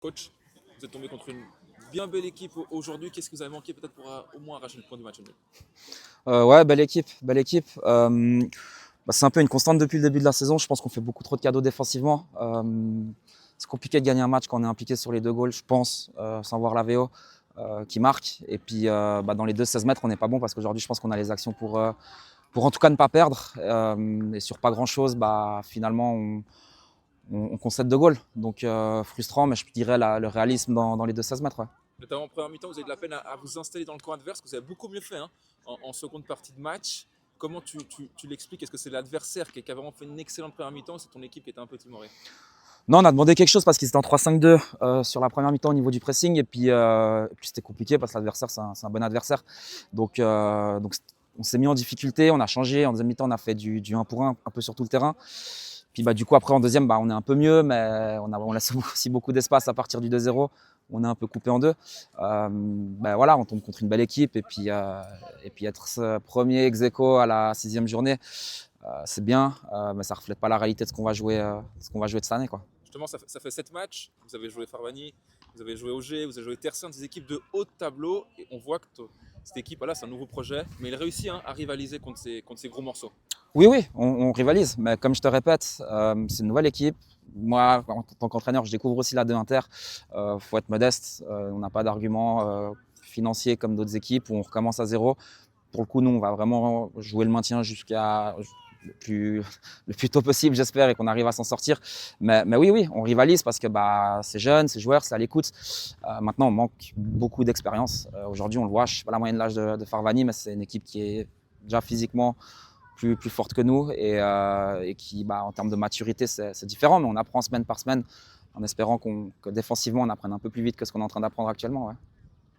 Coach, vous êtes tombé contre une bien belle équipe aujourd'hui. Qu'est-ce que vous avez manqué peut-être pour au moins arracher le point du match nul? Ouais, belle équipe, belle équipe. C'est un peu une constante depuis le début de la saison. Je pense qu'on fait beaucoup trop de cadeaux défensivement. C'est compliqué de gagner un match quand on est impliqué sur les deux goals, je pense, sans voir la VO qui marque. Et puis dans les 2-16 mètres, on n'est pas bon parce qu'aujourd'hui, je pense qu'on a les actions pour en tout cas ne pas perdre. Et sur pas grand-chose, finalement, on concède deux goals. Donc frustrant, mais je dirais le réalisme dans les 2-16 mètres. Ouais. Notamment en première mi-temps, vous avez de la peine à vous installer dans le camp adverse, que vous avez beaucoup mieux fait en seconde partie de match. Comment tu l'expliques? Est-ce que c'est l'adversaire qui a vraiment fait une excellente première mi-temps ou c'est ton équipe qui était un peu timorée? Non, on a demandé quelque chose parce qu'ils étaient en 3-5-2 sur la première mi-temps au niveau du pressing. Et puis c'était compliqué parce que l'adversaire, c'est un bon adversaire. Donc on s'est mis en difficulté, on a changé. En deuxième mi-temps, on a fait du 1 pour 1 un peu sur tout le terrain. Puis du coup, après, en deuxième, on est un peu mieux, mais on laisse aussi beaucoup d'espace à partir du 2-0. On est un peu coupé en deux. Voilà, on tombe contre une belle équipe. Et puis être premier ex-aequo à la 6e journée, c'est bien, mais ça ne reflète pas la réalité de ce qu'on va jouer, de cette année, quoi. Justement, ça fait 7 matchs. Vous avez joué Farvani, vous avez joué Auger, vous avez joué Tersen, des équipes de haut de tableau. Et on voit que cette équipe, là, c'est un nouveau projet. Mais il réussit à rivaliser contre ces gros morceaux. Oui, on rivalise. Mais comme je te répète, c'est une nouvelle équipe. Moi, en tant qu'entraîneur, je découvre aussi la 2 Inter. Faut être modeste. On n'a pas d'argument financier comme d'autres équipes où on recommence à zéro. Pour le coup, nous, on va vraiment jouer le maintien jusqu'à le plus tôt possible, j'espère, et qu'on arrive à s'en sortir. Mais oui, on rivalise parce que c'est jeune, c'est joueur, c'est à l'écoute. Maintenant, on manque beaucoup d'expérience. Aujourd'hui, on le voit, je ne sais pas la moyenne d'âge de Farvani, mais c'est une équipe qui est déjà physiquement plus forte que nous et qui, en termes de maturité, c'est différent, mais on apprend semaine par semaine en espérant que défensivement, on apprenne un peu plus vite que ce qu'on est en train d'apprendre actuellement. Ouais.